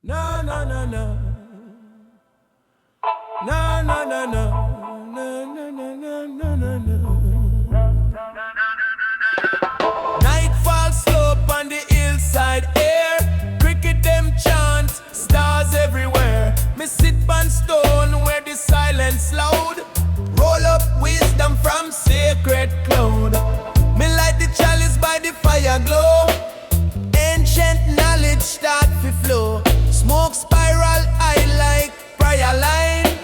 No, no, no, no. No, no, no, no. No, no, no, no, no, no. Nightfall slope on the hillside air. Cricket them chant, stars everywhere. Me sit on stone where the silence loud. Roll up wisdom from sacred cloud. Me light the chalice by the fire glow. Ancient knowledge start to flow. Smoke spiral high like prayer line.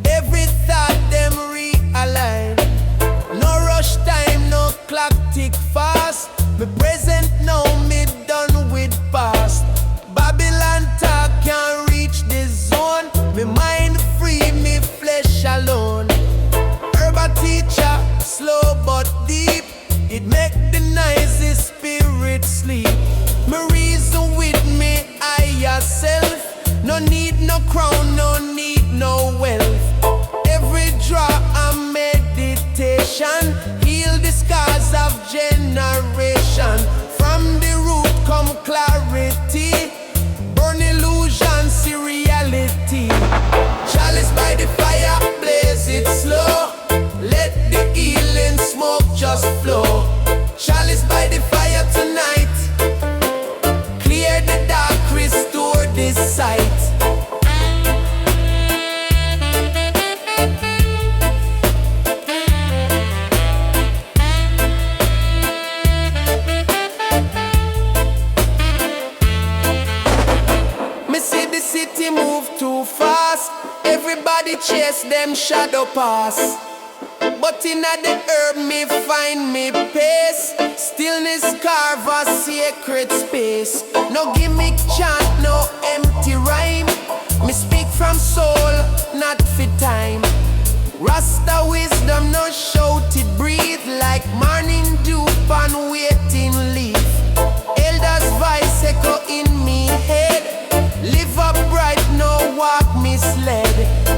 Every thought them realign. No rush time, no clock tick fast. Me present now, me done with past. Babylon talk can't reach this zone. Me mind free, me flesh alone. Herba teacher, slow but deep. It make the nicest spirit sleep. Me reason with me, I yourself. No need no crown, no need no wealth. Every draw a meditation. Heal the scars of generation. From the root come clarity. Burn illusion, see reality. Chalice by the fire, blaze it slow. Let the healing smoke just flow. Chalice by the fire tonight. Clear the dark, restore this sight. Me see the city move too fast. Everybody chase them shadow pass. But in the herb me find me pace. Stillness carve a sacred space. No gimmick chant, no empty rhyme. Me speak from soul, not for time. Rasta wisdom, no shouted breathe. Like morning dew on waiting leaf. Elders voice echo in me head. Live upright, no walk misled.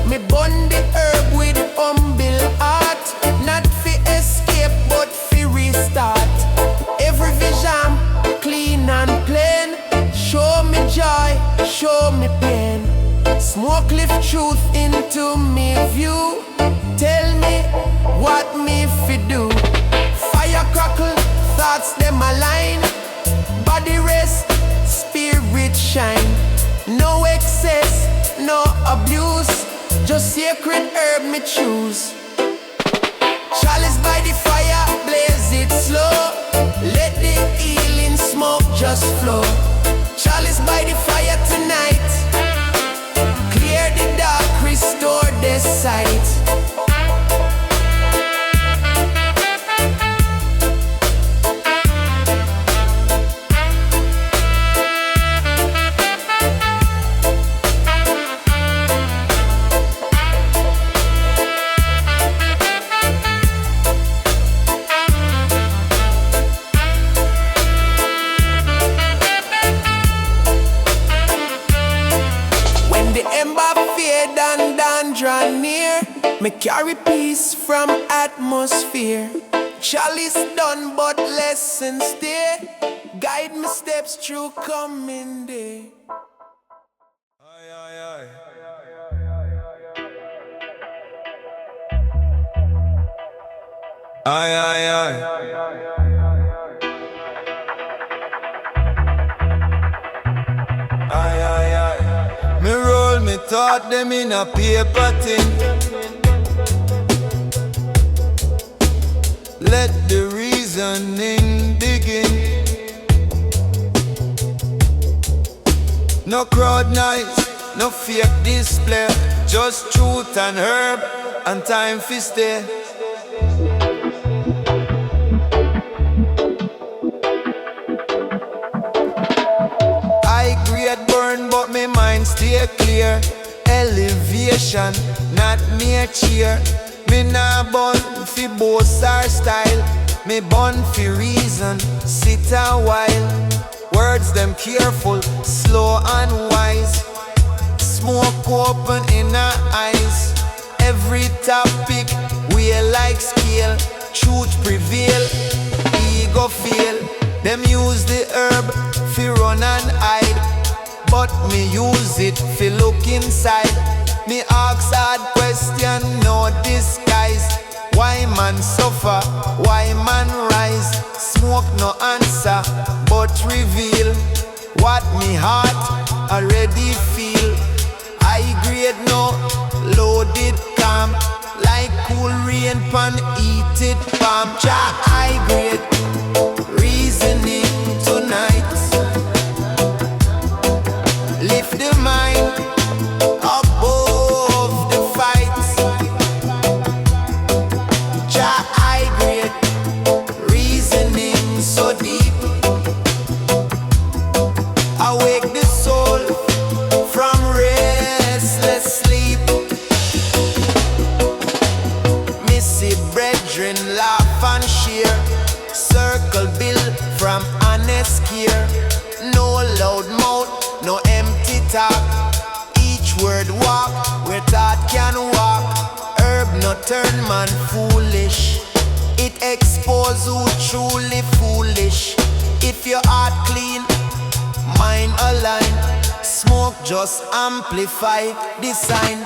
Me bond the herb with humble heart. Not for escape, but for restart. Every vision, clean and plain. Show me joy, show me pain. Smoke lift truth into me view. Tell me what me fi do. Fire crackle, thoughts them align. Body rest, spirit shine. No excess, no abuse. Just sacred herb me choose. Chalice by the fire, blaze it slow. Let the healing smoke just flow. Chalice by the fire tonight. Clear the dark, restore the sight. Draw near, me carry peace from atmosphere. Chalice done, but lessons stay. Guide me steps through coming day. Aye, aye, aye. Aye, aye, aye. Aye, aye, aye. Me roll me thought them in a paper tin. Let the reasoning begin. No crowd noise, no fake display. Just truth and herb and time fi stay. Burn, but my mind stay clear. Elevation, not mere cheer. Me nah bun fi boast our style. Me bun fi reason, sit a while. Words them careful, slow and wise. Smoke open in our eyes. Every topic we like scale. Truth prevail, ego fail. Them use the herb fi run and hide, but me use it fi look inside. Me ask hard question, no disguise. Why man suffer? Why man rise? Smoke no answer, but reveal what me heart already feel. High grade no, loaded calm, like cool rain pan heated palm. Jah high grade, reasoning tonight. Lift the mind above the fights. Jah high grade, reasoning so deep. Awake the soul from restless sleep. Missy brethren laugh and share. Circle build from honest care. No loud mouth, no empty talk. Each word walk where thought can walk. Herb no turn man foolish. It expose who truly foolish. If your heart clean, mind aligned, smoke just amplify the sign.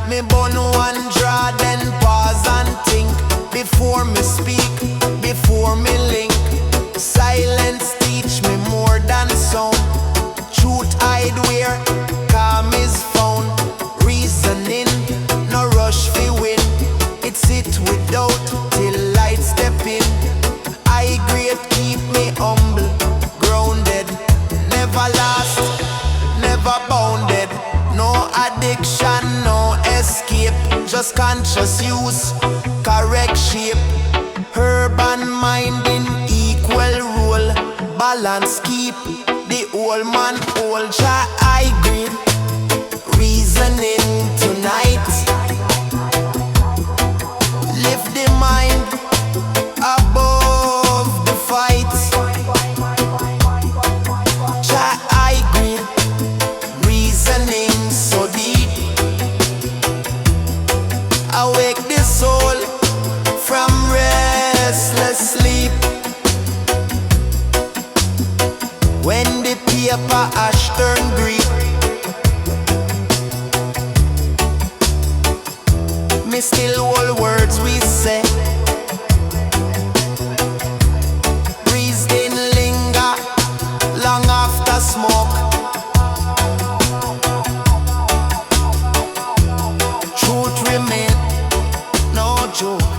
Me burn one draw, then pause and think. Before me speak, before me link. Silence teach me more than sound. Truth hide where calm is found. Reasoning, no rush fi win. It's it without till light step in. High grade keep me humble, grounded. Never lost, never bounded. No addiction, no escape. Just conscious use, correct shape. Herb and mind in equal role. Balance keep the old man old. Jah high grade, reasoning tonight. Lift the mind above the fight. Jah high grade, reasoning so deep. Awake the soul from restless sleep. When the paper ash turn green, me still hold words we say. Reason linger long after smoke. Truth remain, no joke.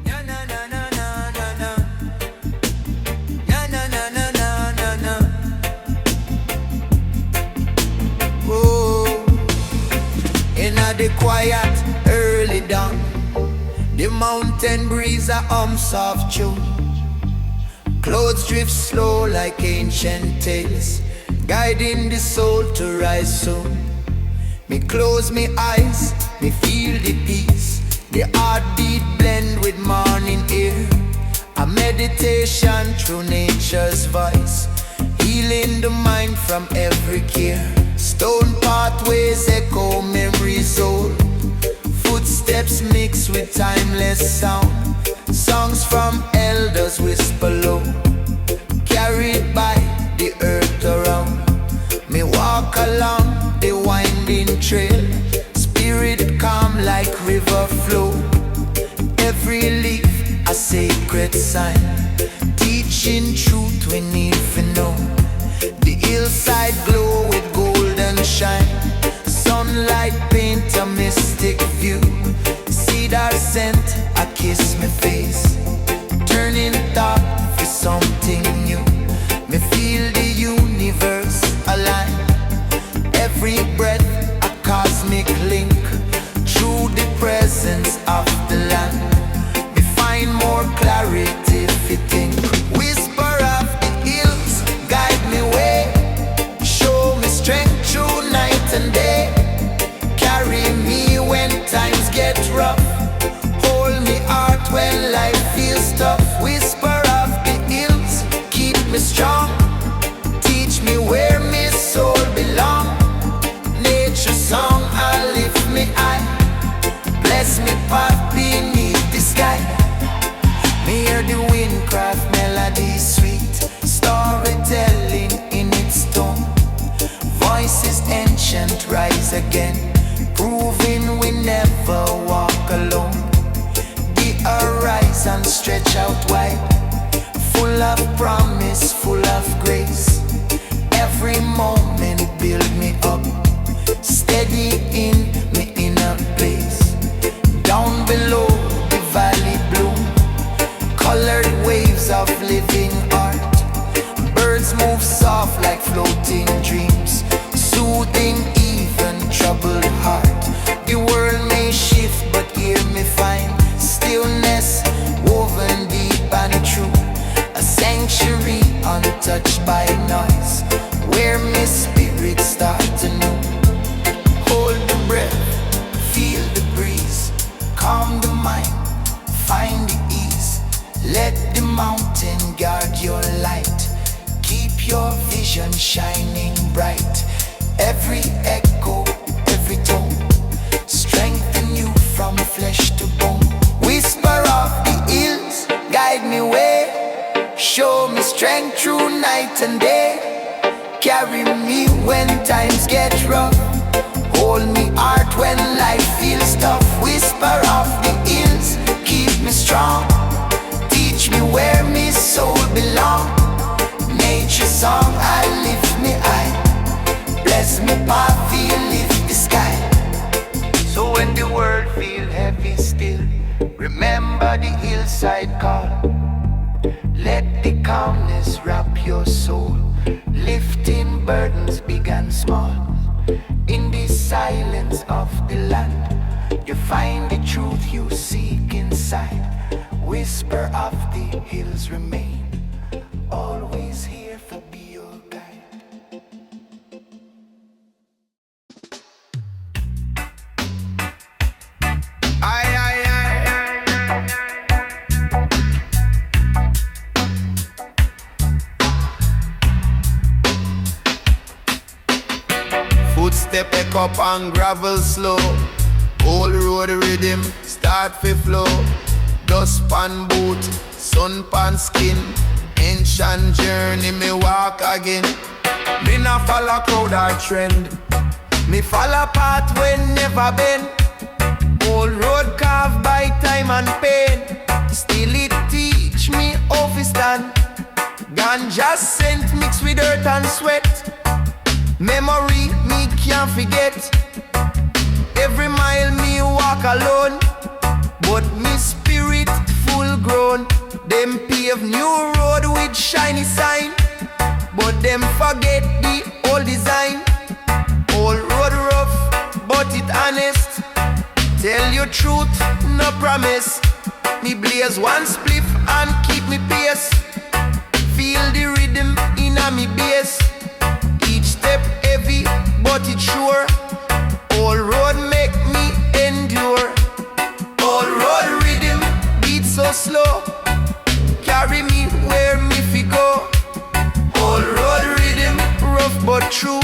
Na na na na na na na. Na na na na na na na. Oh, in the quiet early dawn, the mountain breeze a soft tune. Clouds drift slow like ancient tales, guiding the soul to rise soon. Me close me eyes, me feel the peace. The heartbeat blend with morning air. A meditation through nature's voice, healing the mind from every care. Stone pathways echo memories old. Footsteps mix with timeless sound. Songs from elders whisper low, carried by the earth around. Me walk along the winding trail, spirit calm like river flow. Every leaf a sacred sign, teaching truth we need to know. The hillside glow with golden shine, sunlight paint a mystic view. Cedar scent a kiss me face, turning thought for something new. Me feel the universe align, every breath a cosmic link. Through the presence of the land, me find more clarity if you think. Whisper of the hills, guide me way. Show me strength through night and day. Carry me when times get rough. Hold me heart when life feels tough. Whisper of the hills, craft melody sweet, storytelling in its tone. Voices ancient rise again, proving we never walk alone. The horizon stretch out wide, full of promise, full of grace. Every moment build me up, steady in me inner place. Down below the valley bloom, colored waves of living art. Birds move soft like floating dreams, soothing even troubled heart. The world may shift but here me find stillness woven deep and true. A sanctuary untouched by noise, where my spirit start to know. Hold the breath, feel the breeze, calm the mind, find the ease. Let the mountain guard your light, keep your vision shining bright. Every echo, every tone, strengthen you from flesh to bone. Whisper of the hills, guide me way, show me strength through night and day. Carry me when times get rough, hold me heart when life feels tough. Whisper of the hills, keep me strong, teach me where my soul belong. Nature song, I lift me high, bless me path, feel lift the sky. So when the world feel heavy still, remember the hillside call. Let the calmness wrap your soul, lifting burdens big and small. In the silence of the land, you find the truth you seek inside. Whisper of the hills remain, always here for be your guide. Aye, aye, aye, aye. Footstep echo up and gravel slow, old road rhythm start fi flow. Dust pan boot, sun pan skin, ancient journey me walk again. Me nah follow crowd or trend, me follow path when never been. Old road carved by time and pain, still it teach me how to stand. Ganja scent mixed with dirt and sweat, memory me can't forget. Every mile me walk alone, but me spirit full grown. Them pave new road with shiny sign, but them forget the old design. Old road rough, but it honest. Tell you truth, no promise. Me blaze one spliff and keep me pace. Feel the rhythm in a me bass. Each step heavy, but it sure. Old road make me endure. Old road rhythm, beat so slow, carry me where me fi go. Old road rhythm, rough but true.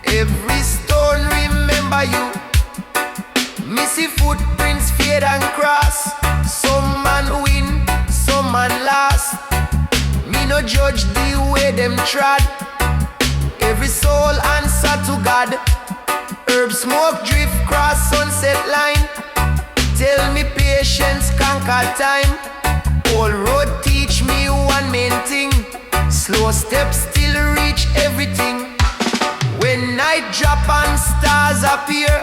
Every stone remember you. Missy footprints fade and cross. Some man win, some man lost. Me no judge the way them trod. Every soul answer to God. Herb smoke drift cross sunset line. Tell me patience conquer time. Old road teach me one main thing. Slow steps still reach everything. When night drop and stars appear,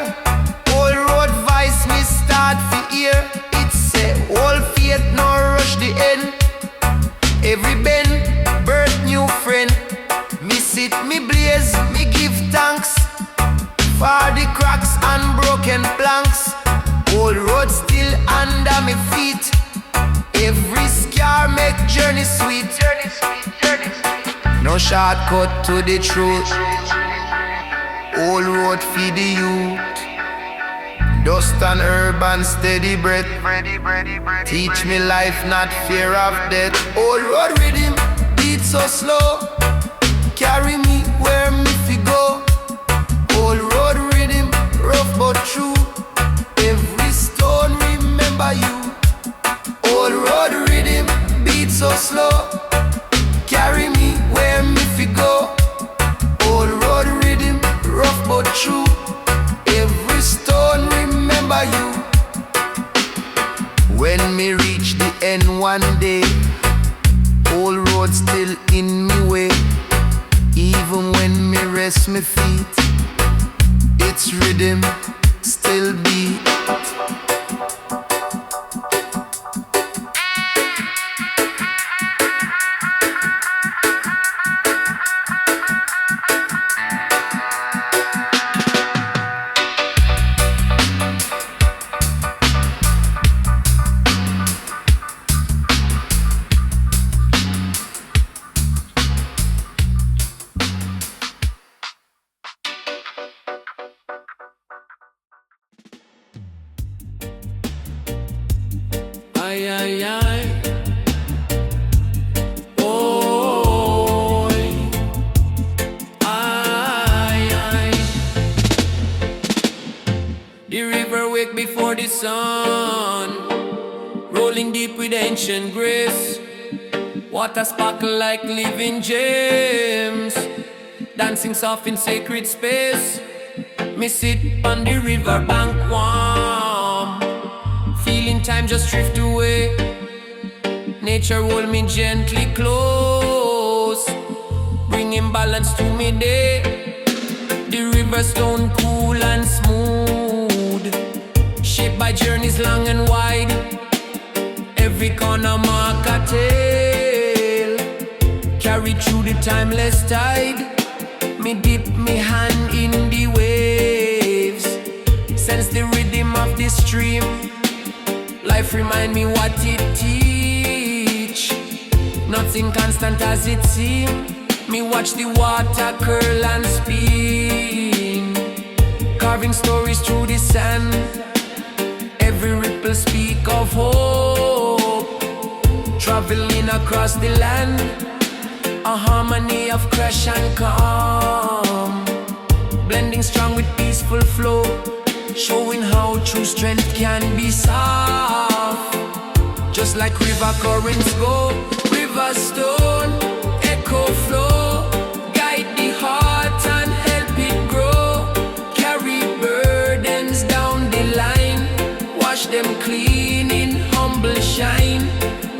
old road voice me start to hear. It say all faith no rush the end. Every bend birth new friend. Me sit me blaze me give thanks for the cracks and broken planks. Old road still under me feet. Every scar make journey sweet. No shortcut to the truth. Old road feed the youth. Dust and herb and steady breath. Teach me life, not fear of death. Old road rhythm, beat so slow, carry me where me fi go. Old road rhythm, rough but true. Every stone remember you. Old road rhythm, beat so slow. Carry me where me fi go. Old road rhythm, rough but true. Every stone remember you. When me reach the end one day, old road still in me way. Even when me rest me feet, its rhythm still beat. Ay, ay, ay. Oy. Ay, ay. The river wake before the sun, rolling deep with ancient grace. Water sparkle like living gems, dancing soft in sacred space. Me sit on the river bank warm, feeling time just drift away. Nature hold me gently close, bringing balance to me day. The Riverstone cool and smooth, shaped by journeys long and wide. Every corner mark a tale, carried through the timeless tide. Me dip me hand in the waves, sense the rhythm of the stream. Life remind me what it teach, nothing constant as it seem. Me watch the water curl and spin, carving stories through the sand. Every ripple speak of hope, traveling across the land. A harmony of crash and calm, blending strong with peaceful flow, showing how true strength can be soft, just like river currents go. Riverstone, echo flow, guide the heart and help it grow. Carry burdens down the line, wash them clean in humble shine.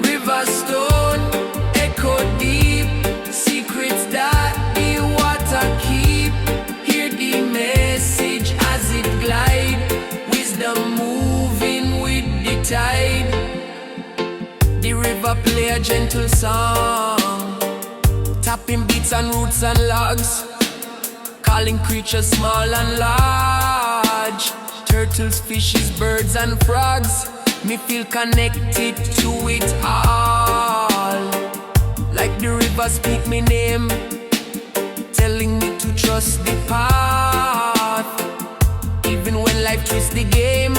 Riverstone, echo deep, secrets that the water keep. Hear the message as it glide, wisdom moving with the tide. The river play a gentle song, tapping beats on roots and logs, calling creatures small and large, turtles, fishes, birds and frogs. Me feel connected to it all, like the river speak me name, telling me to trust the path. Even when life twists the game,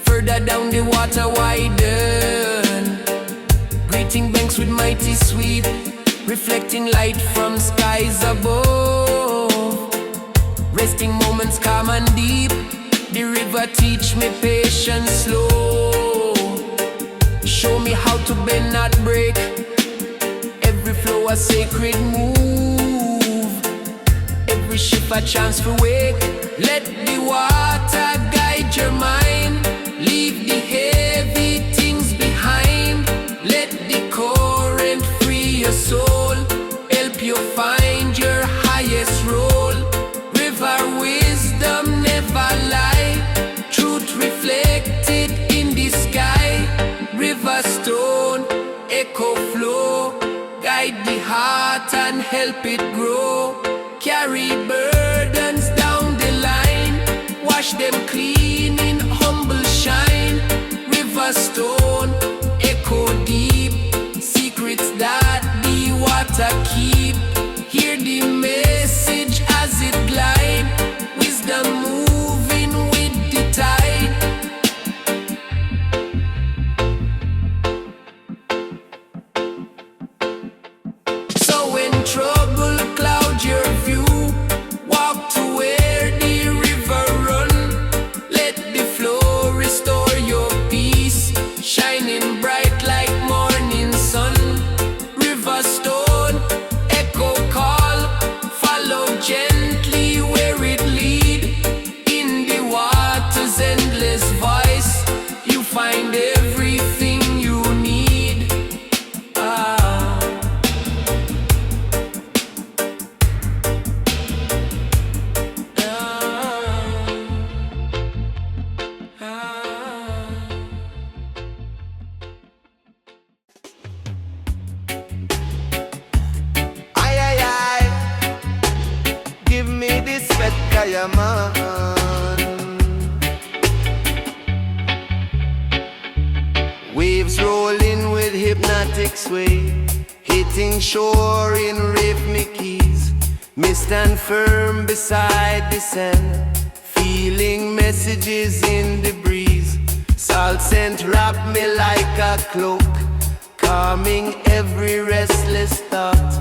further down the water widen, greeting banks with mighty sweep, reflecting light from skies above. Resting moments calm and deep, the river teach me patience slow, show me how to bend not break. Every flow a sacred move, every ship a chance for wake. Let the water guide your mind, leave the heavy things behind. Let the current free your soul, help you find your highest role. River wisdom never lie, truth reflected in the sky. Riverstone, echo flow, guide the heart and help it grow. Carry burdens down the line, wash them clean in humble shine. Riverstone, echo deep, secrets that the water keep. Hear the message as it glide, wisdom moving with the tide. So when trouble cloud your view, walk to where the river run. Let the flow restore your peace, shining bright like morning sun. yeah man. Waves rolling with hypnotic sway, hitting shore in rhythmic keys. Me stand firm beside the sand, feeling messages in the breeze. Salt scent wrap me like a cloak, calming every restless thought.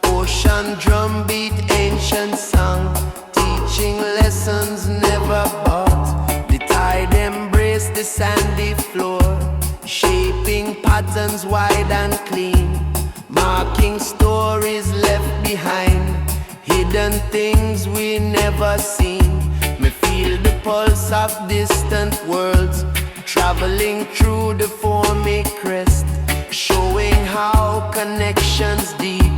Ocean drum beat ancient song, teaching lessons never bought. The tide embrace the sandy floor, shaping patterns wide and clean, marking stories left behind, hidden things we never seen. Me feel the pulse of distant worlds, traveling through the foamy crest, showing how connections deep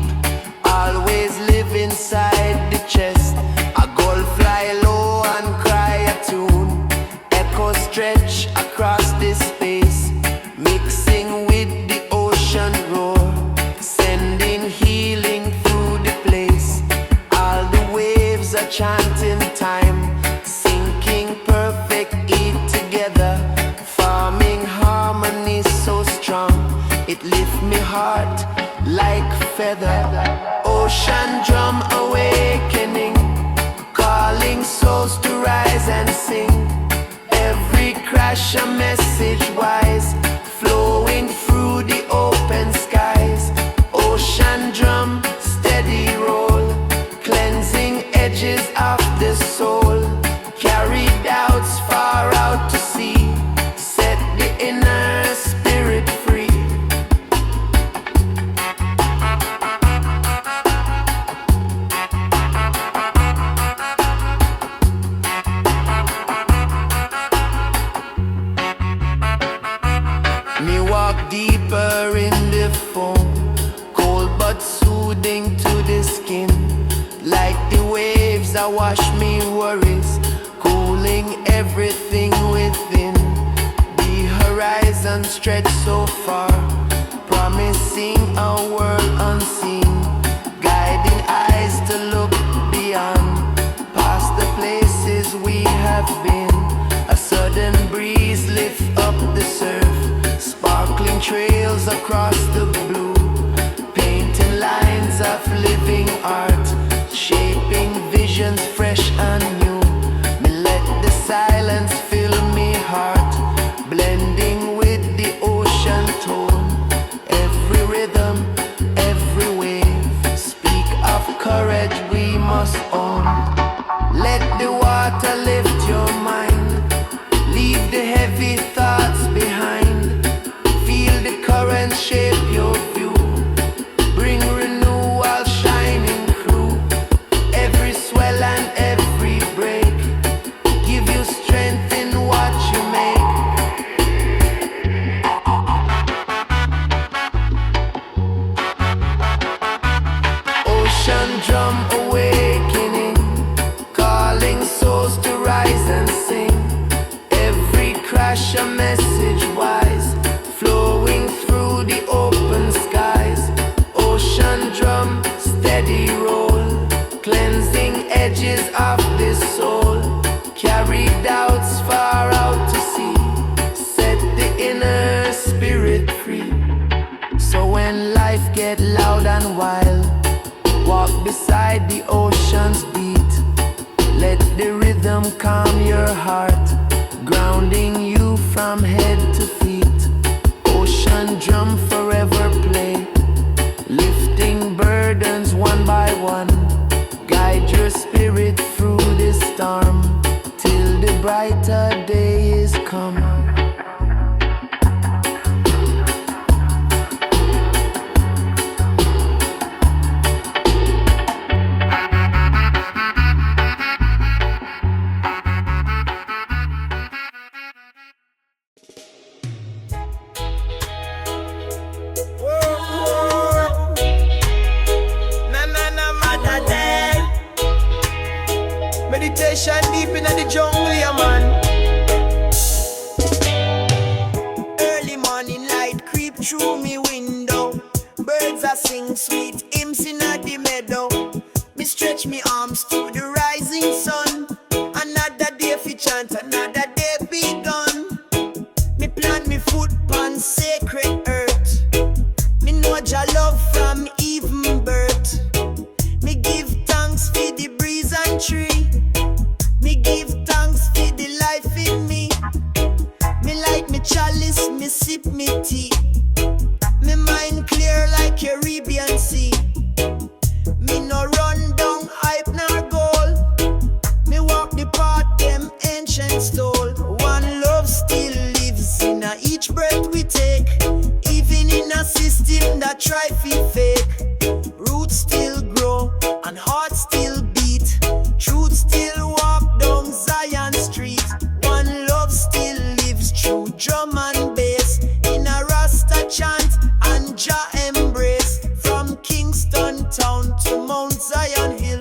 always live inside the chest. A gull fly low and cry a tune, echo stretch across this space, mixing with the ocean roar, sending healing through the place. All the waves are chanting time, sinking perfectly together, forming harmony so strong it lift me heart like feather. Ocean drum awakening, calling souls to rise and sing. Every crash a message wise, flowing through the open skies. Ocean drum, steady roll, cleansing edges of the soul. Carry doubts far out to sea, set the inner spirit free. Me walk deeper in the foam, cold but soothing to the skin. Like the waves that wash me worries, cooling everything within. The horizon stretched so far, promising a world unseen, guiding eyes to look beyond, past the places we have been. A sudden breeze lift up the surf, sparkling trails across the blue, painting lines of living art, shaping visions fresh and new. Me let the silence fill me heart, blending with the ocean tone. Every rhythm, every wave, speak of courage we must own. Let the water lift your mind, leave the heavy thoughts behind. Feel the current shape your view, bring renewal shining through. Every swell and every break, give you strength in what you make. Ocean drum awakening, calling souls to rise and sing. Every crash a message wise, flowing through the open skies. Ocean drum, steady roll, cleansing edges of the soul. Carry doubts far out to sea, set the inner spirit free. So when life get loud and wild, walk beside the ocean's beat. Let the rhythm calm your heart, grounding you from head to feet. Ocean drum forever play, lifting burdens one by one. Guide your spirit through this storm, till the brighter day is come. Meditation deep in the jungle, yeah man. Early morning light creep through me window, birds are sing sweet hymns in the meadow. Me stretch me arms to the rising sun, fi fake. Roots still grow and hearts still beat. Truth still walk down Zion Street. One love still lives through drum and bass. In a Rasta chant and Jah embrace. From Kingston town to Mount Zion Hill,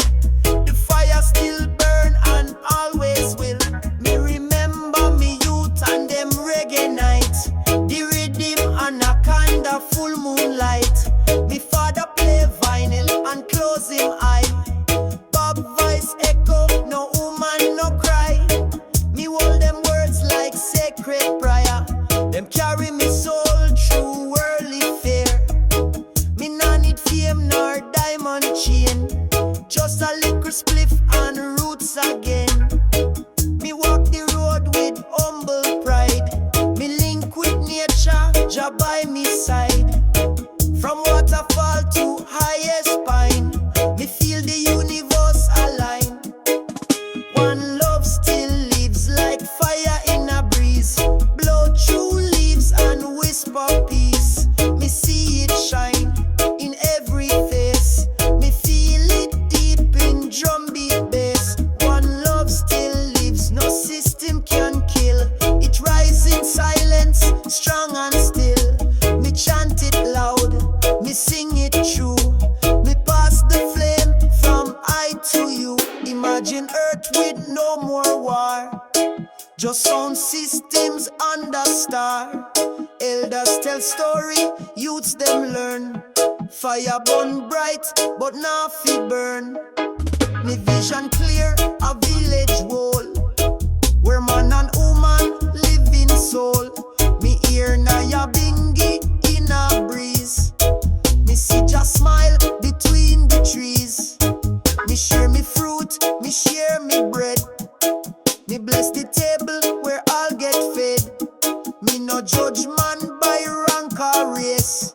the fire still burn and always will. Me remember me youth and them reggae night. The rhythm and a kinda full moonlight. Me father play vinyl and close him eye. Bob voice echo, no woman no cry. Me hold them words like sacred prayer. Them carry me soul through worldly fear. Me nah need fame nor diamond chain. Just a little spliff and roots again. Me walk the road with humble pride. Me link with nature, Jah by me side. From waterfall to highest pine, me feel the universe align. One love still lives like fire in a breeze. Blow through leaves and whisper peace. Me see it shine in every face. Me feel it deep in drumbeat bass. One love still lives, no system can kill. It rises in silence, strong and still. Me chant it loud, me sing it true. Me pass the flame from I to you. Imagine earth with no more war. Just sound systems under star. Elders tell story, youths them learn. Fire burn bright, but now fi burn. Me vision clear, a village wall, where man and woman live in soul. Me hear Naya Bingi in a breeze. Me see just smile between the trees. Me share me fruit, me share me bread. Me bless the table where all get fed. Me no judge man by rank or race.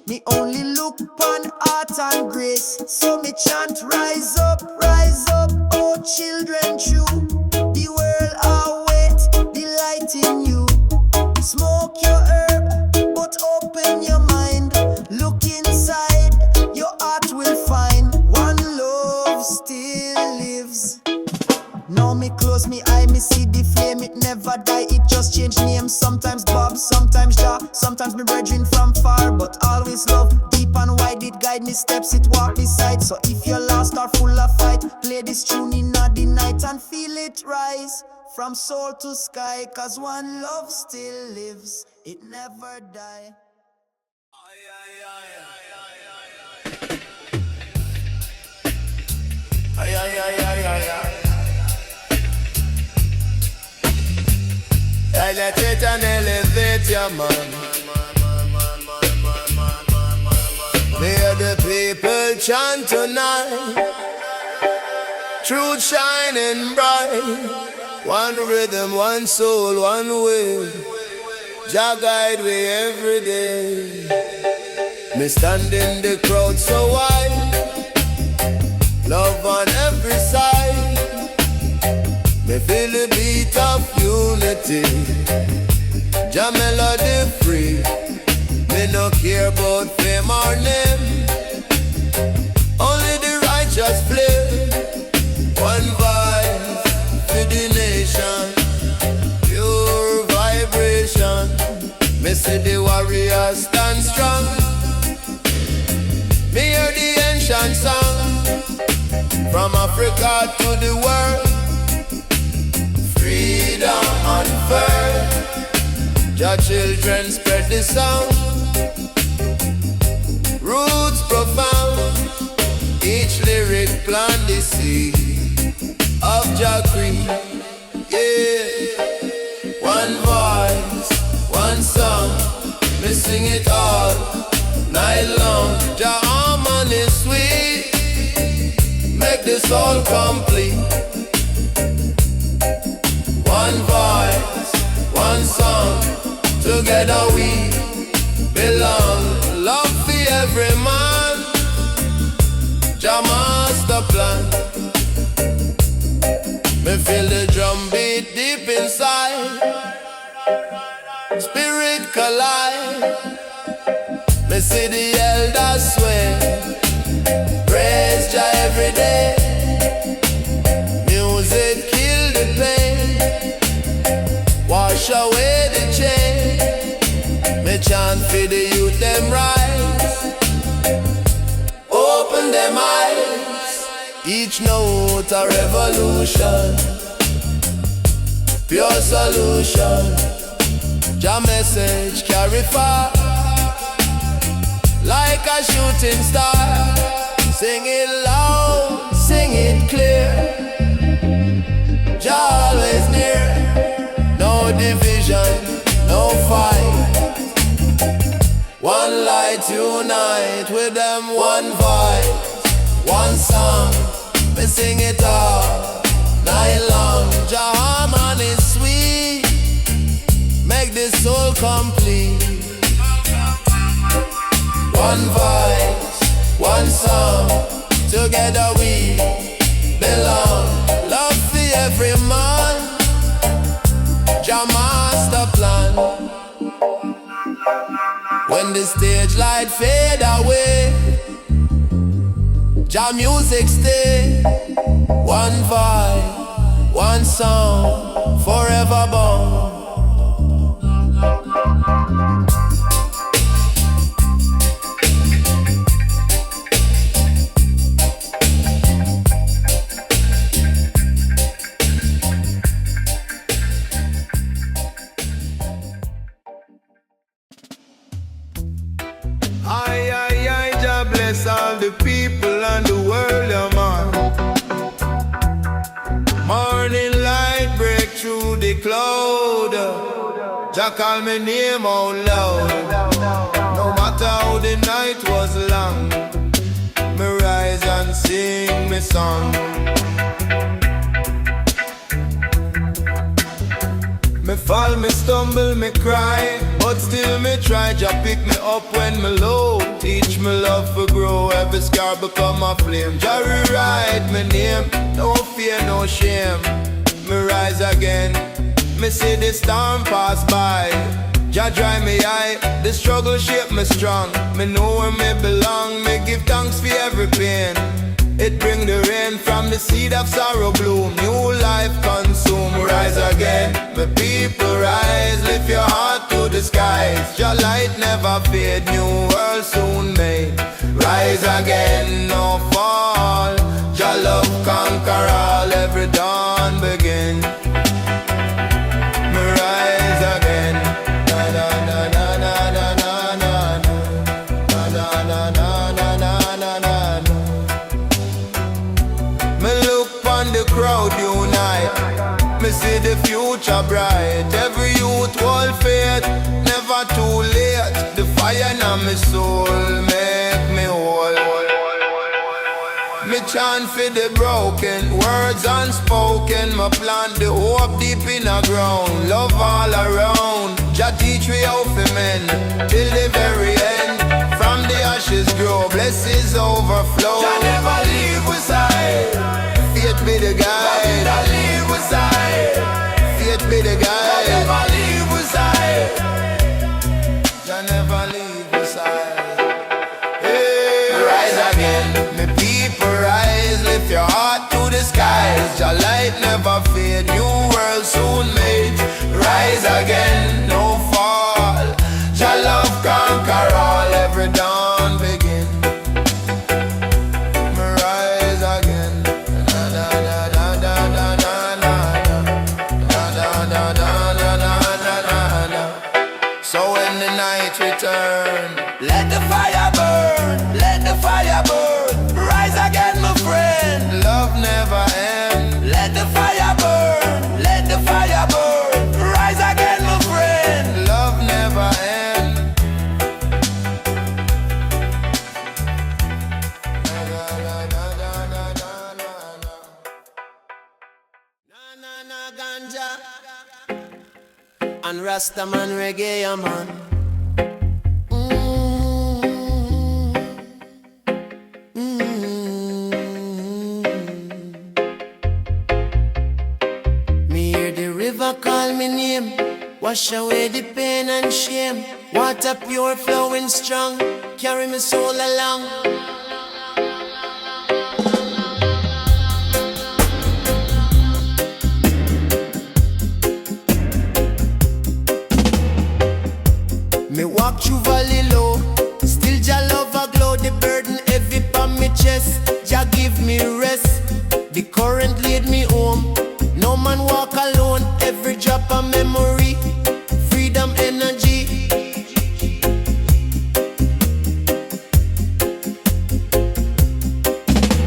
Me only look upon art and grace. So me chant rise up, oh children true. The world await the light in you. Smoke your herb, but open your mind. Look inside, your heart will find. One love still lives. Now me close me eye, me see the flame, it never die. It just change name, sometimes Bob, sometimes Jah. Sometimes me brethren from far, but always love. Deep and wide it guide me steps, it walk beside. So if you're lost or full of fight, play this tune in the night and feel it rise. From soul to sky, cause one love still lives, it never die. Ay, ay, ay, ay, ay, ay. Elevate and elevate your man. Hear the people chant tonight. Truth shining bright. One rhythm, one soul, one way. Jah guide we every day. Me stand in the crowd so wide. Love on every side. Me feel the beat of unity. Jah melody free. Me no care about fame or name. Only the righteous flame. One voice for the nation. Pure vibration. Me see the warriors stand strong. Me hear the ancient song. From Africa to the world. Freedom unfurled. Your children spread the sound. Roots profound. Each lyric plant the seed of Jah creed. Yeah. One voice, one song. Me sing it all night long. Jah harmony sweet. Make the soul complete. One voice, one song, together we belong. Love for every man, Jah master plan. Me feel the drum beat deep inside. Spirit collide. Me see the elder for the youth them rise. Open them eyes. Each note a revolution, pure solution. Your message carry far like a shooting star. Sing it loud, sing it clear. Jah always near. No division, no fight. One light unite with them, one voice, one song. We sing it all night long. Jah harmony is sweet, make the soul complete. One voice, one song, together we belong. Love for every man, Jah master plan. When the stage light fade away, Jah music stay. One vibe, one song, forever born. Jah bless all the people and the world, yeah, man. Morning light break through the cloud. Jah call me name out loud. No matter how the night was long, me rise and sing me song. Me fall, me stumble, me cry, but still me try. Jah pick me up when me low. Teach me love for grow, every scar become a flame. Jah rewrite me name, no fear, no shame. Me rise again, me see the storm pass by. Jah dry me eye, the struggle shape me strong. Me know where me belong, me give thanks for every pain. It bring the rain from the seed of sorrow bloom. New life consume, rise again. My people rise, lift your heart to the skies. Your light never fade, new world soon made. Rise again, no fall. Your love conquer all, every dawn begin. Me rise again. Na na na na na na na na na na na na na na na. Me look on the crowd unite, me see the future bright. Every youth hold faith, never too late. The fire in my soul make me whole. Me chant for the broken, words unspoken. Me plant the hope deep in the ground, love all around. Jah teach me how to mend till the very end. From the ashes grow, blessings overflow. Jah never leave we side. Faith be the guide. Jah leave we side. Faith be the guide. Jah never leave we side. Jah never leave we side. Hey, rise again, me people rise. Lift your heart to the skies. Jah light never fade. New world soon made. Rise again, no fall. Jah love conquer all. Every dawn begin. Me rise again. Na na na na na na na na na na na na na na na. So when the night return, let the fire burn. Let the fire burn. Rise again, my friend. Love never ends. Let the fire burn. Let the fire burn. Rise again, my friend. Love never ends. Na na na na na na na na. Na na na ganja. And Rasta man, reggae yeah, man. Me hear the river call me name, wash away the pain and shame. Water pure flowing strong, carry my soul along. Me walk through valley chest, Jah give me rest. The current lead me home. No man walk alone. Every drop of memory, freedom energy.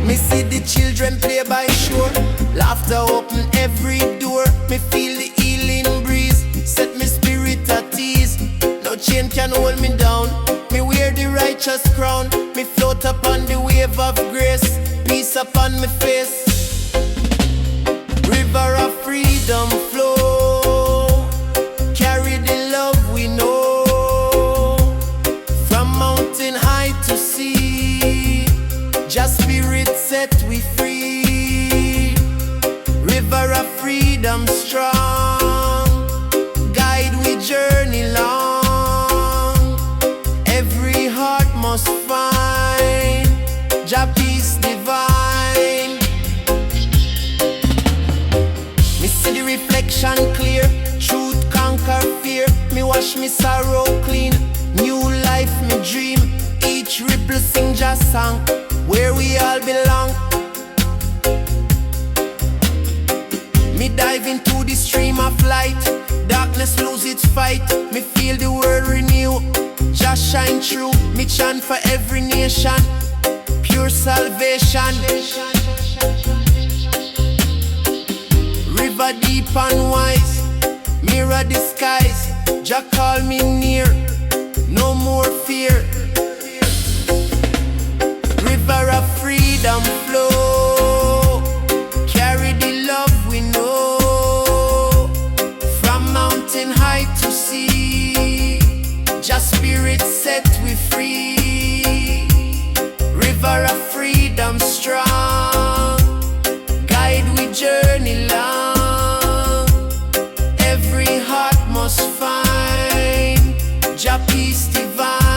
Me see the children play by shore. Laughter open every door. Me feel the healing breeze, set me spirit at ease. No chain can hold me down. Me wear the righteous crown. Me float upon the wave of grace. Peace upon my face. River of freedom flow. Carry the love we know. From mountain high to sea, just spirit set we free. River of freedom strong. Guide we journey long. Every heart must find Jah peace divine. Me see the reflection clear. Truth conquer fear. Me wash me sorrow clean. New life me dream. Each ripple sing Jah song, where we all belong. Me dive into the stream of light. Darkness lose its fight. Me feel the world renew. Jah shine through. Me chant for every nation. Pure salvation. River deep and wise. Mirror the skies. Jah call me near. No more fear. River of freedom flow. Carry the love we know. From mountain high to sea, Just spirit set we free. River of freedom strong. Guide we journey long. Every heart must find Jah peace divine.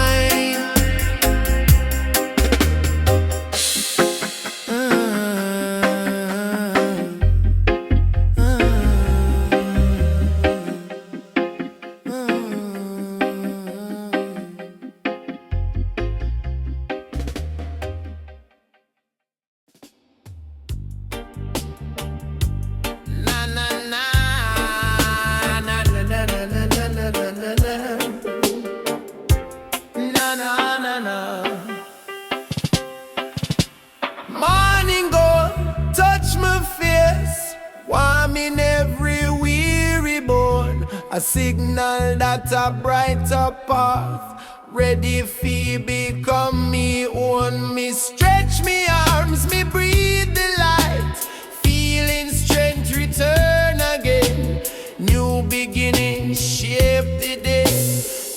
Morning go, touch my face, warm in every weary bone. A signal that a brighter path, ready for become me own. Me stretch me arms, me breathe the light, feeling strength return again. New beginning, shape the day,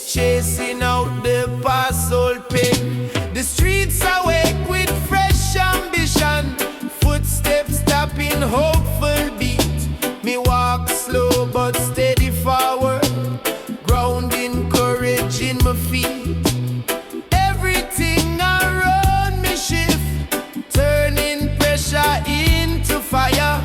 chasing out the past old pain. The streets awake with fresh ambition, footsteps tapping hopeful beat. Me walk slow but steady forward, grounding courage in my feet. Everything around me shift, turning pressure into fire,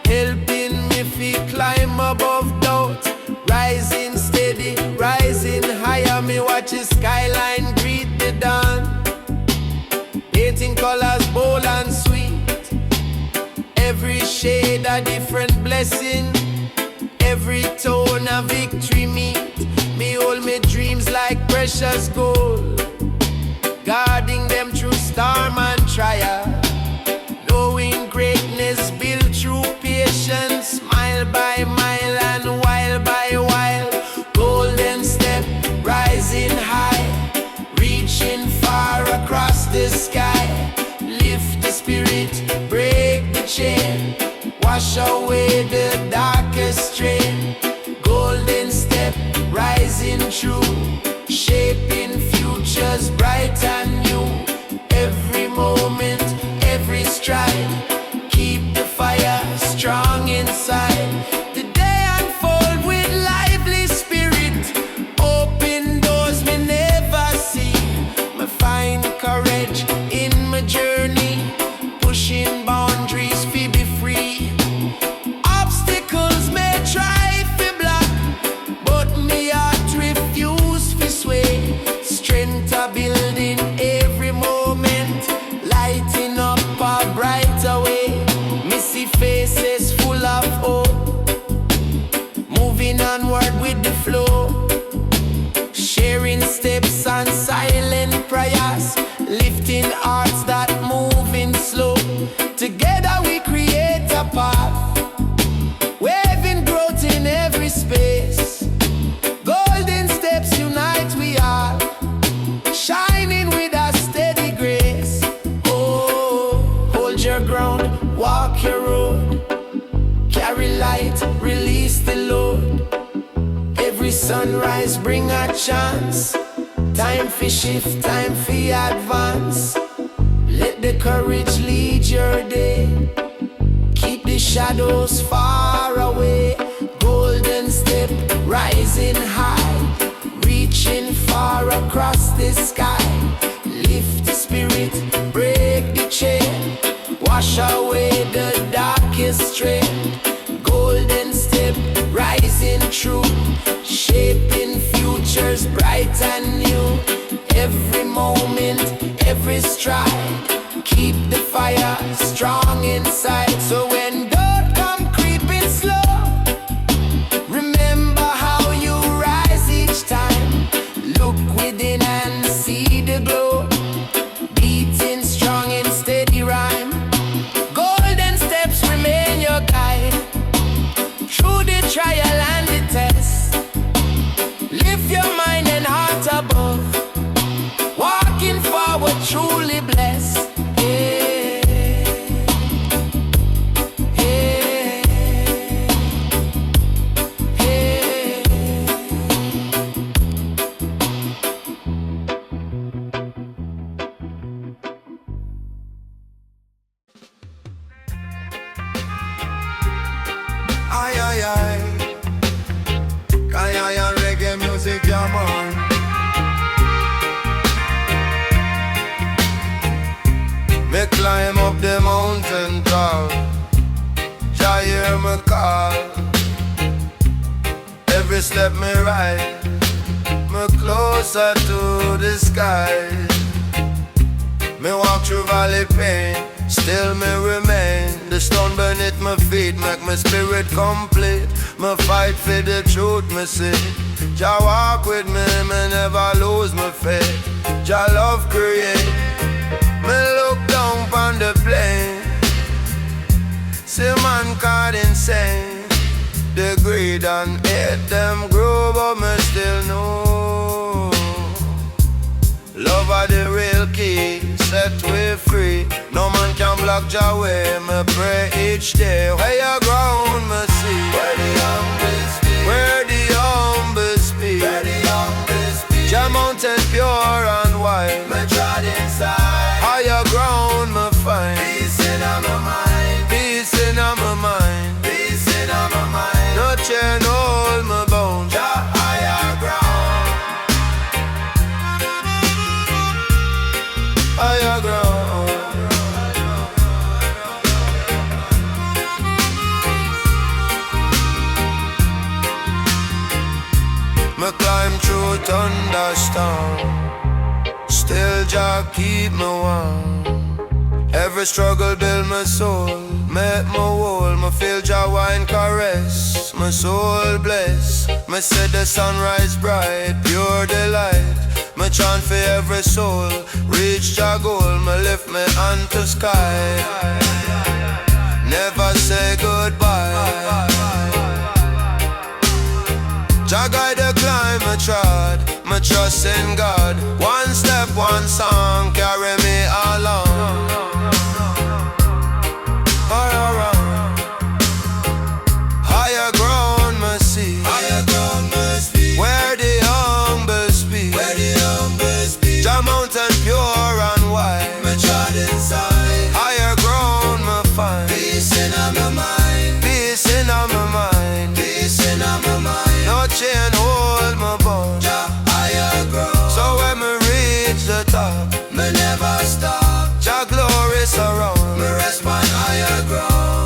helping me feel climb above doubt. Rising steady, rising higher. Me watch the skyline greet the dawn, painting colors bold and sweet. Every shade a different blessing, every tone a victory meet. Me hold me dreams like precious gold, guarding them through storm and trial. Knowing greatness built through patience, mile by mile and while by while. Golden step, rising high, reaching far across the sky. Lift the spirit, break the chain, wash away the darkest strain. Golden step, rising true, shaping futures bright and new. Every moment, every stride, keep the fire strong inside. The day unfold with lively spirit, open doors me never see. Me find courage in my journey, pushing boundaries fi be free. Obstacles may try fi block, but me heart refuse sunrise bring a chance. Time for shift, time for advance. Let the courage lead your day. Keep the shadows far away. Golden step, rising high. Reaching far across the sky. Lift the spirit, break the chain. Wash away the darkest trend. Golden step, rising true. Shaping futures bright and new. Every moment, every stride. Keep the fire strong inside. So when doubt come creeping slow, remember how you rise each time. Look within and see the glow. Beating strong in steady rhyme. Golden steps remain your guide. Through the trial and the test. Lift your mind and heart above. Walking forward truly blessed. Reggae music, yeah man. Me climb up the mountain top. Jah hear me call. Every step me ride, me closer to the sky. Me walk through valley pain, still me remain. The stone beneath my feet make my spirit complete. Me fight for the truth, me see. Jah walk with me never lose my faith. Jah love create. Me look down on the plain. See man caught insane. The greed and hate them grow, but me still know love are the real key, set we free. No man can block Jah way. Me pray each day. Where you ground me see. Where the humble speak. Where the humble speak. Where the humble speak. Jah mountain pure and white. Me trod inside. Higher ground me find. Peace in my mind. Peace in my mind. Peace in my mind. No chain hold me bound. Jah higher ground. Higher ground. Me climb through thunderstorm. Still Jah keep me warm. Every struggle build my soul. Make me whole. Me feel Jah wine caress. My soul bless. Me see the sunrise bright. Pure delight. Me chant for every soul. Reach Jah goal. Me lift me hand to sky. Never say goodbye. Jah guide the climb me trod. Me trust in God. One step, one song carry me along. Higher ground me see. Higher ground me speak. Where the humble speak. Where the humble speak. Jah mountain pure and white. Me trod inside. Higher ground me find. Peace in my mind. Peace in my mind. Peace in my mind. No chain hold me bound. Jah higher ground. So when me reach the top, me never stop. Jah glory surround. Me rest on higher ground.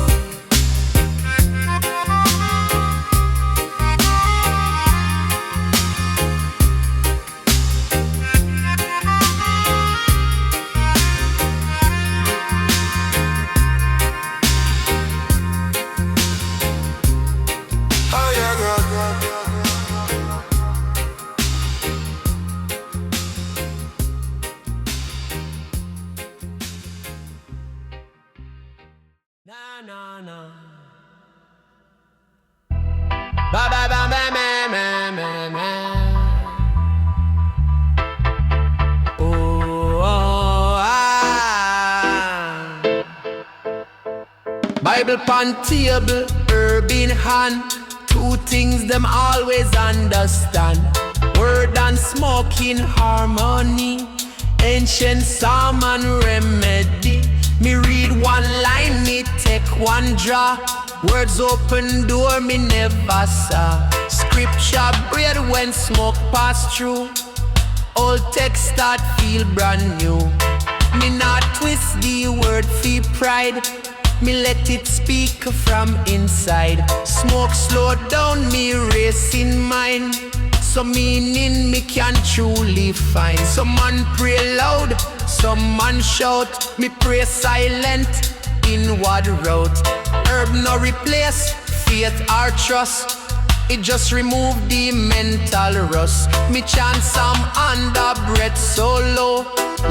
Ba ba ba ba ma ma ma ma. Oh, oh ah. Bible pan table, herb in hand, 2 two things them always understand: word and smoke in harmony, ancient psalm and remedy. Me read one line, me take one draw. Words open door me never saw. Scripture bread when smoke pass through. Old text start feel brand new. Me not twist the word for pride. Me let it speak from inside. Smoke slow down me racing mind. So meaning me can truly find. Some man pray loud, some man shout. Me pray silent, inward route. Herb no replace faith or trust. It just remove the mental rust. Me chant some under breath so low.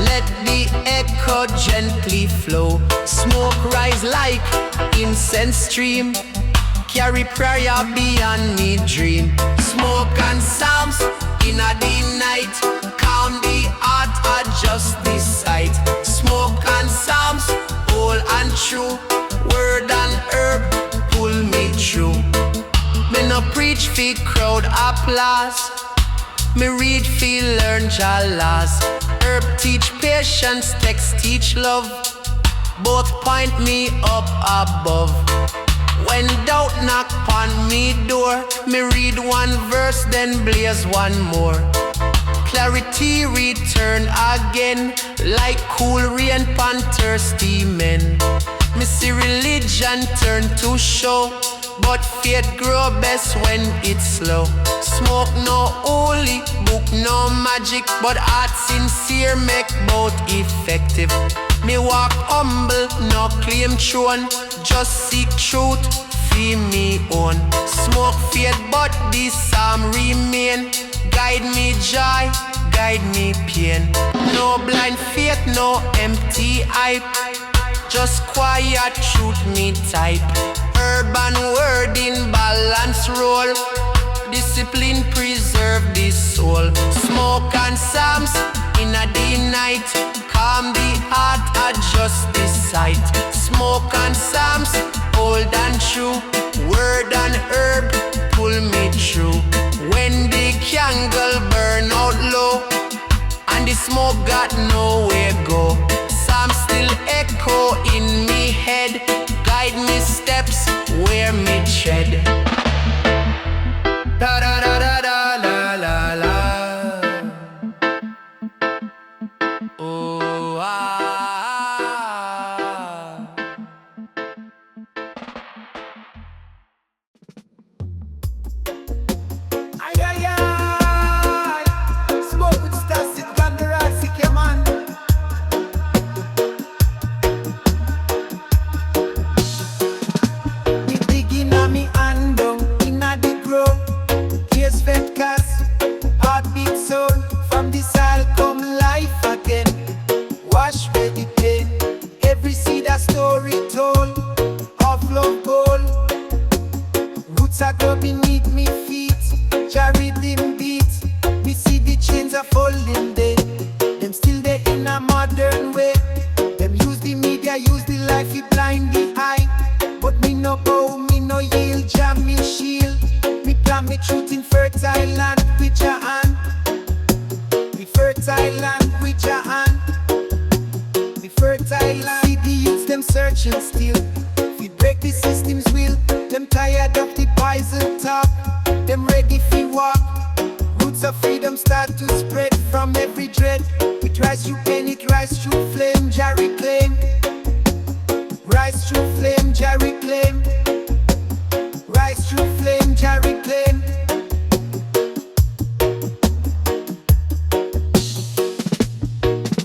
Let the echo gently flow. Smoke rise like incense stream. Carry prayer beyond me dream. Smoke and psalms in the night. Calm the heart, adjust the sight. Smoke and psalms, whole and true. Word and herb, pull me through. Me no preach fi crowd applause. Me read fi learn Chalice. Herb teach patience, text teach love. Both point me up above. When doubt knock on me door, me read one verse then blaze one more. Clarity return again, like cool rain pan thirsty men. Me see religion turn to show, but faith grow best when it's slow. Smoke no holy, book no magic, but heart sincere make both effective. Me walk humble, no claim throne, just seek truth, feel me own. Smoke faith, but this psalm remain. Guide me joy, guide me pain. No blind faith, no empty hype, just quiet truth me type. Urban word in balance roll. Discipline preserve the soul. Smoke and psalms in the night. Calm the heart, adjust the sight. Smoke and psalms, old and true. Word and herb, pull me through. When the candle burn out low, and the smoke got nowhere go, psalms still echo in me head. Guide me steps where me tread. Da da da da da la la la. Oh ah. Ay ay ay. Smoke with stars, sit on the rocks, it came on. Me digging on me hand down inna the grove. Tears fed cast, heartbeat soul. From the soil come life again. Wash away the pain. Every seed a story told of love gold. Roots are grow beneath me feet. Jah rhythm beat. We see the chains are falling dead. Them still there in a modern way. Them use the media, use the life, it blind the eye. But me no bow, me no yield, Jah me shield. Me plant me truth in fertile land with your hand. Me fertile land with your hand. Me fertile land. See the youths them searching still. We break the system's will. Them tired of the poison talk. Them ready fi walk. Roots of freedom start to spread from every dread. It rise through pain, it rise through flame, Jah reclaim. Rise through flame, Jah reclaim. Rise through flame, Jah reclaim.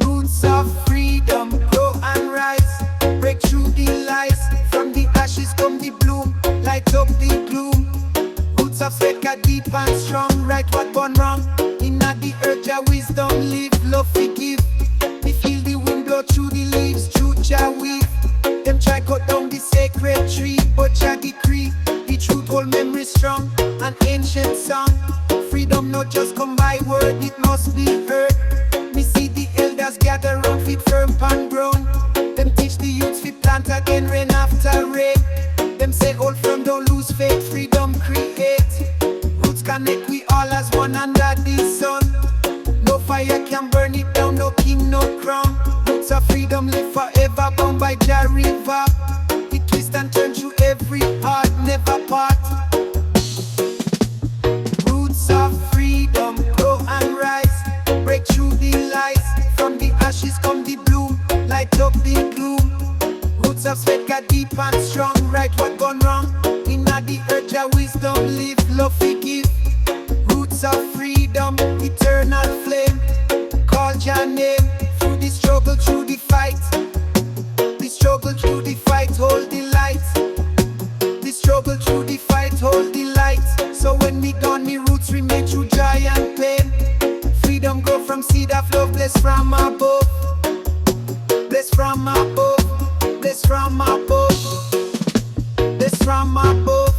Roots of freedom grow and rise. Break through the lies. From the ashes come the bloom. Light up the gloom. Roots of faith are deep and strong. Right what gone wrong. Inna the earth Jah wisdom live. Love forgive. Me feel the wind blow through the leaves. Truth Jah weave. Them try cut down the sacred tree, but Jah decree. The truth hold memory strong. An ancient song. Freedom not just come by word, it must be heard. Me see the elders gather round, feet firm and ground. Them teach the youths fi plant again, rain after rain. Them say hold firm, don't lose faith, freedom create. freedom live forever, bound by Jah River. It twist and turn through every heart, never part. Roots of freedom grow and rise, break through the lies. From the ashes come the bloom, light up the gloom. Roots of sweat got deep and strong, right what gone wrong. Inna the earth Jah wisdom live, love forgive. Roots of freedom, eternal flame. Call Jah name, through the struggle, through the fight. The struggle through the fight, hold the light. The struggle through the fight, hold the light. So when me gone, me roots remain through joy and pain. Freedom grow from seed of love, blessed from above. Blessed from above, blessed from above, blessed from above.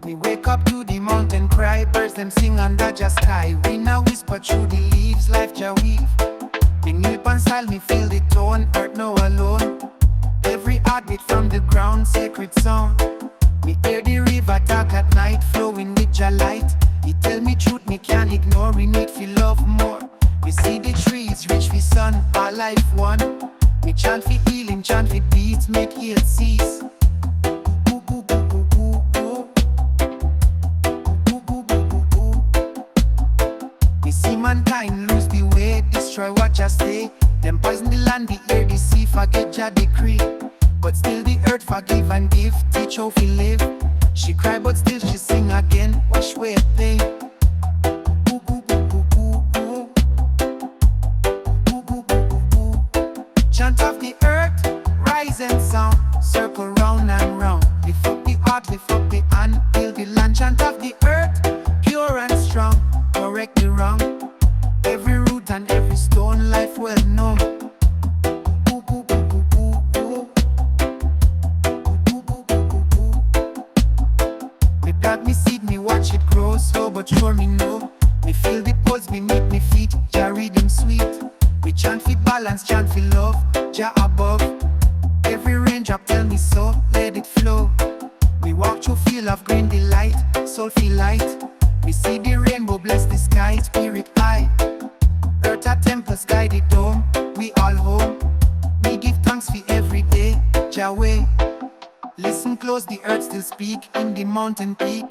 Me wake up to the mountain cry, birds them sing under the sky. Wind a whisper through the leaves, life Jah weave. Me kneel upon style, me feel the tone, earth no alone. Every heartbeat from the ground, sacred sound. Me hear the river talk at night, flowing with Jah light. He tell me truth, me can't ignore, we need to love more. We see the trees, reach for sun, our life one. Me chant for healing, chant for beats, make heal cease. Me see mankind lose the way, destroy what Jah say. Them poison the land, the air, the sea, forget Jah decree. But still the earth forgive and give, teach how to live. She cry but still she sing again, wash away pain. Chant of the earth, rise and sound, circle round and round. Lift up the heart, lift up the hand, heal the land. Chant of the earth, pure and strong, correct the wrong. Every root and every stone, life well known. Me plant me seed, me watch it grow, slow but sure me know. Me feel the pulse beneath me feet, Jah Riddim sweet. We chant for balance, chant for love, Jah above. Every raindrop tell me so, let it flow. We walk through field of green delight, soul feel light. We see the rainbow bless the sky, spirit high. Earth a temple, sky the dome, we all home. We give thanks for every day, Jah way. Listen close, the earth still speak, in the mountain peak.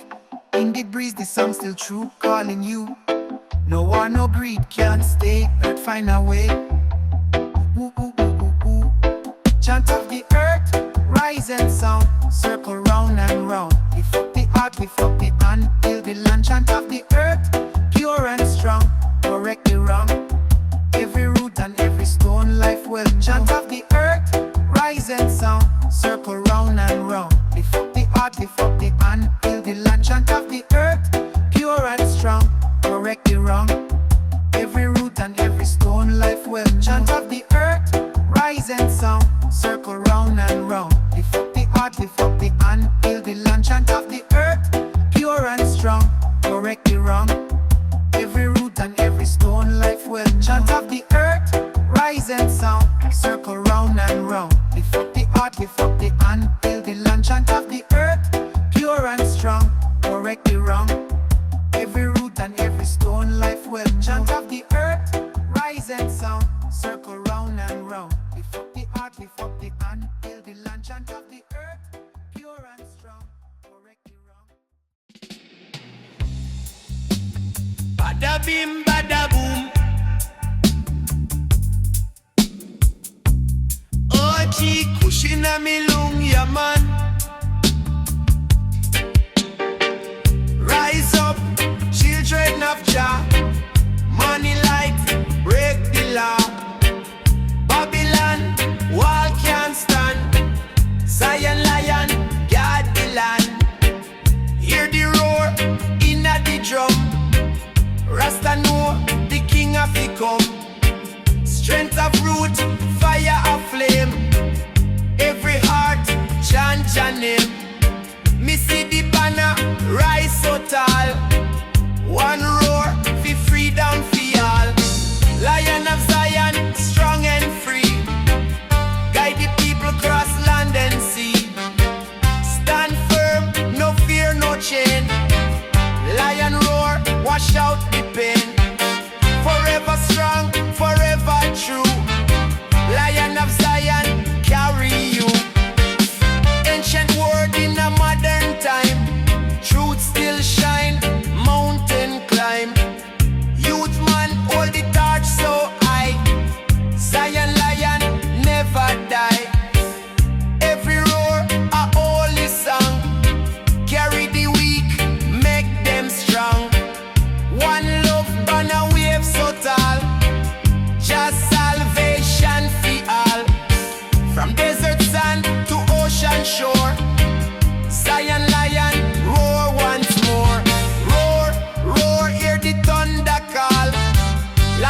In the breeze, the song still true, calling you. No war, no greed, can't stay, earth find a way. Chant of the earth, rise and sound, circle round and round. Lift up the heart, lift up the hand, heal the land. Chant of the earth, pure and strong, correct the wrong. Every root and every stone, life well known. Chant of the earth, rise and sound, circle round and round. Lift up the heart, lift up the hand, heal the land. Chant of the earth, pure and strong, correct the wrong. Every root and every stone, life well known. Chant of the earth, rise and sound, circle round and round. Lift up the heart, lift up the hand, heal the land. Chant of the earth, pure and strong, correct the wrong. Every root and every stone, life well known. Chant of the earth, rise and sound, circle round and round. Lift up the heart, lift up the hand, heal the land. Chant of the earth, pure and strong, correct the wrong. Every root and every stone, life well known. Chant of the earth, rise and sound, circle round and round. Lift up the heart, lift up the hand, heal the land. Chant of the earth, pure and strong, correct the wrong. Bada bim, bada boom. Oh, cheek, cushion a me lung, yeah man. Rise up, children of Jah. Money light, break the law. Babylon, wall can't stand. Zion lion, guard the land. Hear the roar, inna the drum. Rasta know,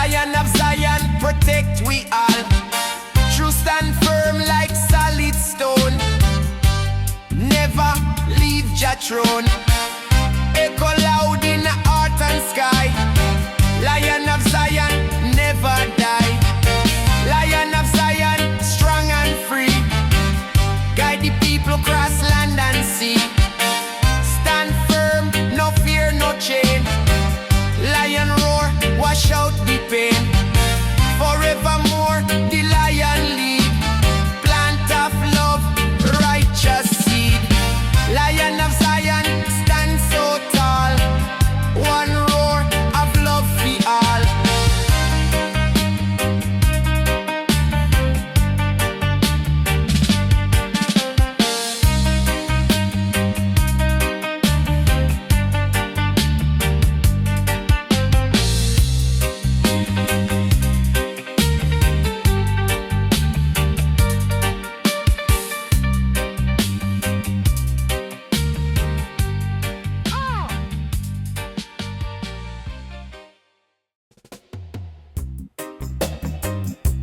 Lion of Zion, protect we all. True stand firm like solid stone. Never leave Jah throne. Echo loud in the earth and sky. Lion of Zion, never die. Lion of Zion, strong and free. Guide the people across land and sea. Stand firm, no fear, no chain. Lion roar, wash out the pain. Forevermore, the lion lead. Plant of love, righteous seed. Lion of Zion, stand so tall. One roar of love for all.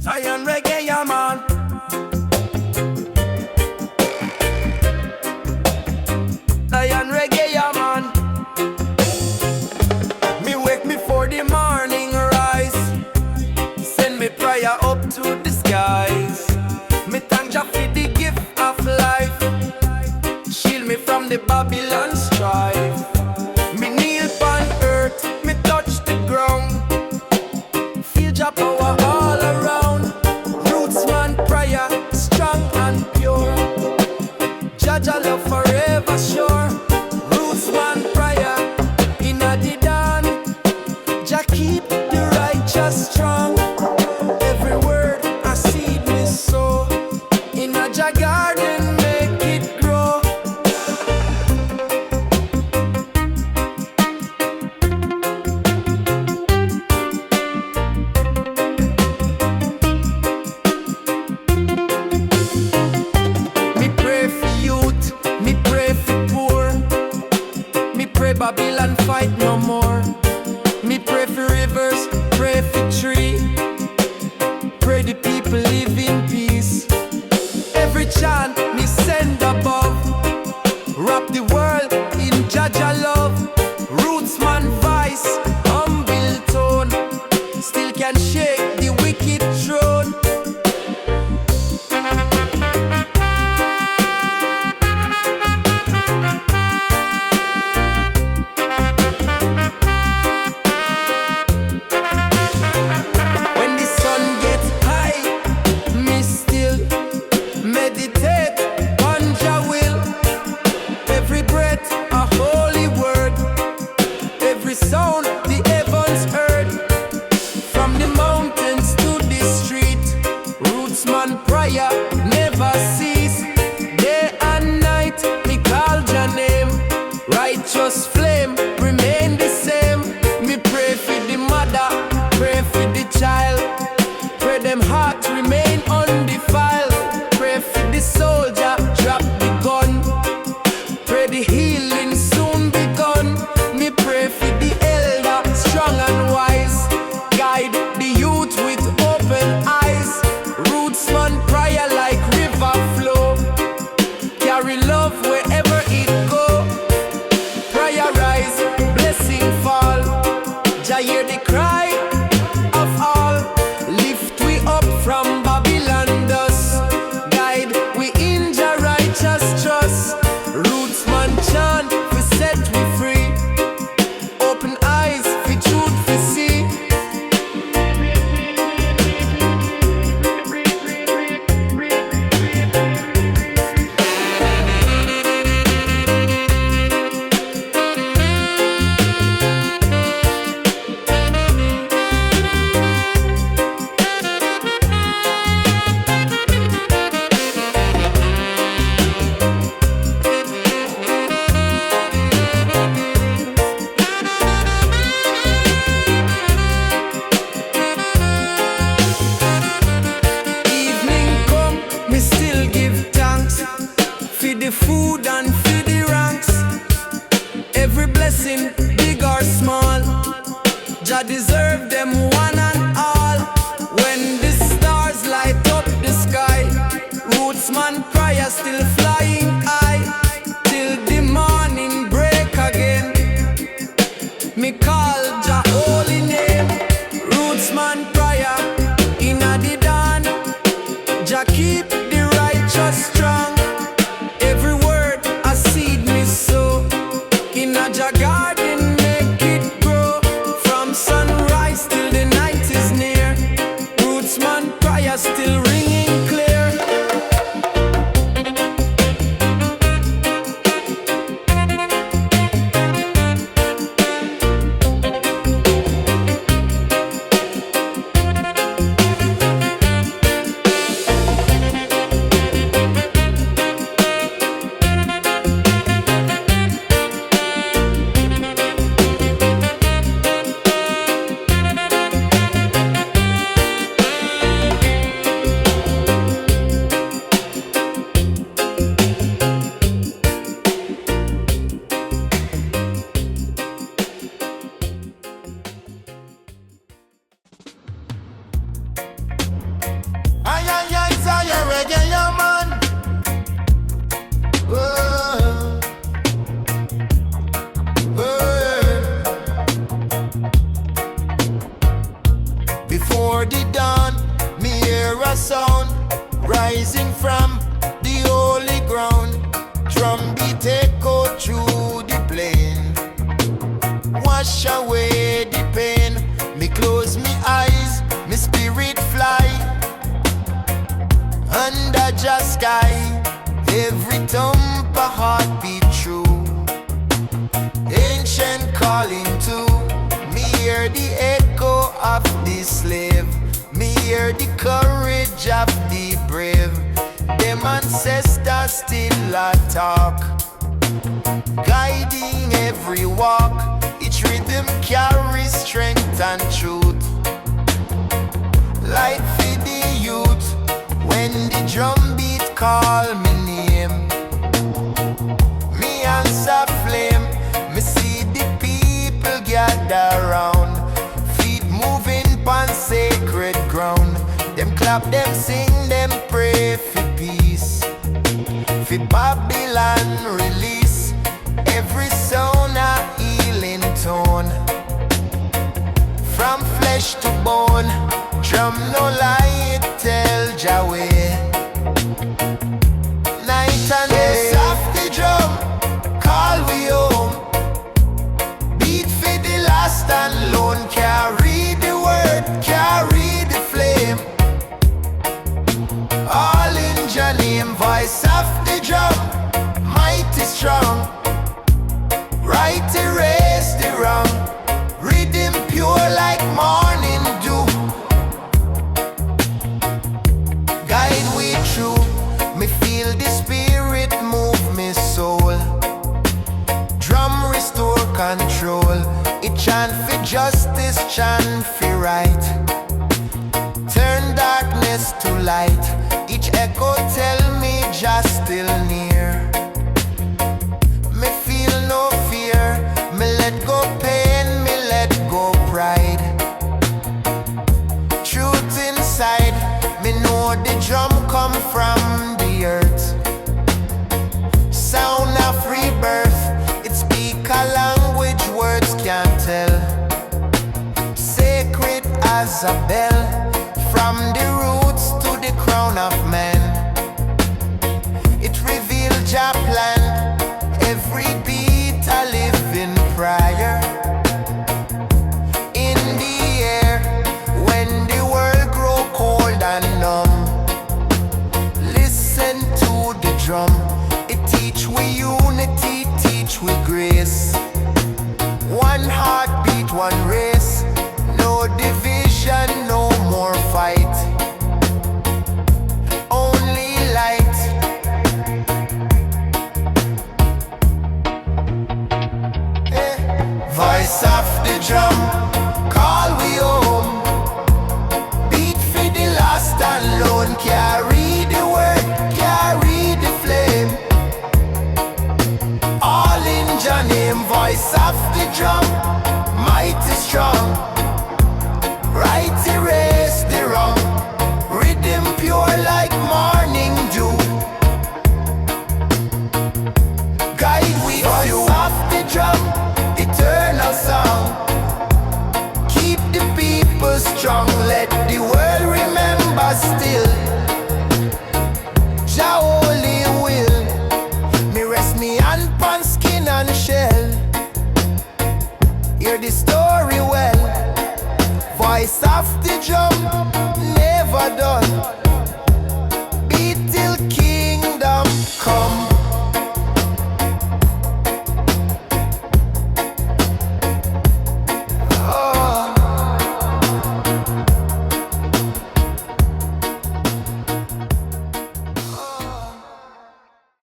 Zion reggae, yeah man. Zion reggae, yeah man. Me wake me for the morning rise. Send me prayer up to the skies. Me thank Jah for the gift of life. Shield me from the Babylon strife. Me kneel upon earth, me touch the ground. Feel Jah power all around. Rootsman Prayer, strong and pure. Jah love forever sure. Rootsman Prayer, inna the dawn. Jah keep the righteous strong. Every word I seed me sow. Inna Jah garden make it grow. Me pray for youth, me pray for poor. Me pray Babylon fight no more. Me pray for rivers, pray for tree. Pray the people live in peace. Every chant me send above. Wrap the world in Jah love. Rootsman voice, humble tone. Still can shake the wicked throne. When the sun gets high, me still meditate on Jah will. Every breath a holy word. Every sound the heavens heard. From the mountain Rootsman Prayer. Inna the dawn, Jah keep the righteous strong. Every word a seed me sow. Inna Jah garden make it grow. From sunrise till the night is near, Rootsman Prayer still ringing clear. Ay, ay, ay, say you reggae, yeah, man. Oh, oh. Before the dawn, me hear a sound rising from the holy ground. Drum beat echo through the plain, wash away the pain. Me close me eyes, me spirit fly under just sky. Every thump a heartbeat true, ancient calling to me. Hear the echo of the slave, me hear the courage of the brave. Them ancestors still a talk, guiding every walk. Each rhythm carries strength and truth, light for the youth. When the drum beat call me name, me answer flame. Me see the people gather round, feet moving pon sacred ground. Them clap, them sing, them pray for peace, for Babylon release. Every sound a healing tone, from flesh to bone. Drum no lie, it tell Jah way. Night and day, off the drum, call we home. Beat for the last and lone. Carry the word, carry the flame. All in Jah name, voice of the drum, mighty strong. Right erase the wrong, rhythm pure like morning dew. Guide we through, me feel the spirit move me soul. Drum restore control, it chant for justice, chant for right. Turn darkness to light, each echo tell me just still near. Me feel no fear, me let go pain, me let go pride. Truth inside, me know the drum come from the earth. Sound of rebirth, it speak a language words can't tell. Sacred as a bell, from the roots to the crown of man. It reveal Jah plan, every beat a living prayer. In the air, when the world grow cold and numb, listen to the drum. It teach we unity, teach we grace. One heartbeat, one race. No division, no more fight. Only light. skin and shell. Hear the story well. Voice of the drum, never done.